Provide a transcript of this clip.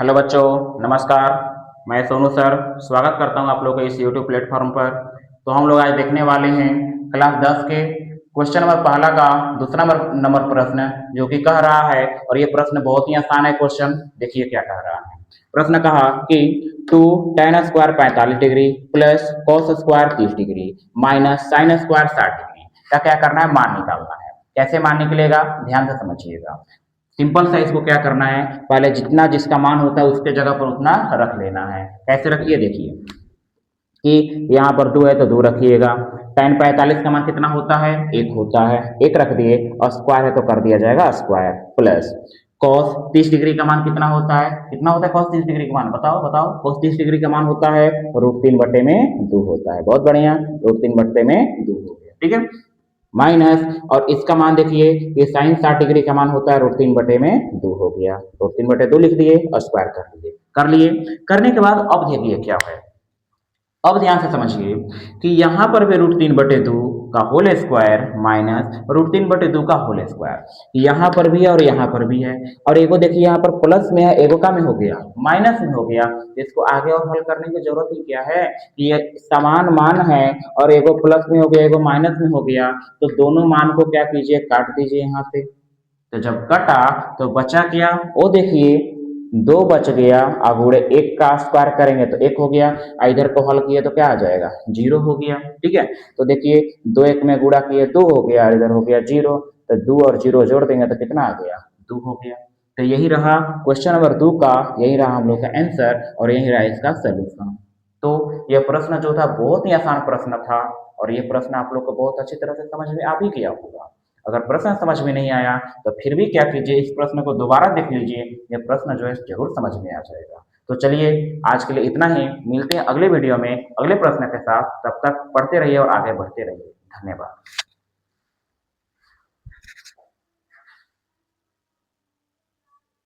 Hello बच्चों, नमस्कार। मैं सोनू सर स्वागत करता हूं आप लोगों के इस यूट्यूब प्लेटफॉर्म पर। तो हम लोग आज देखने वाले हैं क्लास 10 के क्वेश्चन नंबर पहला का दूसरा नंबर प्रश्न, जो कि कह रहा है, और ये प्रश्न बहुत ही आसान है। क्वेश्चन देखिए क्या कह रहा है। प्रश्न कहा कि two tan square 45 degree plus cos square 30 degree minus sine square 60 degree का क्या करना है, मान निकालना है। कैसे मान निकलेगा, ध्यान से समझिएगा। सिंपल सा इसको क्या करना है, पहले जितना जिसका मान होता है उसके जगह पर उतना रख लेना है। कैसे रखिए, देखिए कि यहाँ पर 2 है तो 2 रखिएगा। tan 45 का मान कितना होता है, 1 होता है, 1 रख दिए, और स्क्वायर है तो कर दिया जाएगा स्क्वायर, प्लस cos 30 डिग्री का मान कितना होता है, कितना होता है cos 30 डिग्री का मान, बताओ बताओ। cos 30 डिग्री का मान होता है √3/2 होता है। बहुत बढ़िया, √3/2 हो गया, ठीक है। माइनस, और इसका मान देखिए, ये साइन 60 डिग्री का मान होता है √3/2 हो गया। √3/2 लिख दिए और स्क्वायर कर लिए। करने के बाद अब देखिए क्या है। अब ध्यान से समझिए कि यहाँ पर भी √3/2 का होल स्क्वायर माइनस √3/2 का होल स्क्वायर, यहाँ पर भी है और यहाँ पर भी है। और एगो देखिए यहाँ पर प्लस में है, एगो का में हो गया, माइनस में हो गया। इसको आगे और हल करने की जरूरत ही क्या है कि ये समान मान है, और एगो प्लस में हो गया, एगो माइनस में हो गया, तो दोनों मान को क्या कीजिए, काट दीजिए यहाँ से। तो जब कटा तो बचा क्या, वो देखिए 2 बच गया, अब गुणे 1 का स्क्वायर करेंगे तो 1 हो गया, इधर को हल किए तो क्या आ जाएगा, 0 हो गया, ठीक है। तो देखिए 2 1 में गुणा किए 2 हो गया, इधर हो गया 0, तो 2 और 0 जोड़ देंगे तो कितना आ गया, 2 हो गया। तो यही रहा क्वेश्चन नंबर 2 का, यही रहा हम लोग का आंसर, और यही रहा इसका सोल्यूशन। तो यह प्रश्न जो था बहुत ही आसान प्रश्न था, और ये प्रश्न आप लोग को बहुत अच्छी तरह से समझ में आ भी गया होगा। अगर प्रश्न समझ में नहीं आया तो फिर भी क्या कीजिए, इस प्रश्न को दोबारा देख लीजिए, ये प्रश्न जो है जरूर समझ में आ जाएगा। तो चलिए आज के लिए इतना ही, मिलते हैं अगले वीडियो में अगले प्रश्न के साथ। तब तक पढ़ते रहिए और आगे बढ़ते रहिए। धन्यवाद।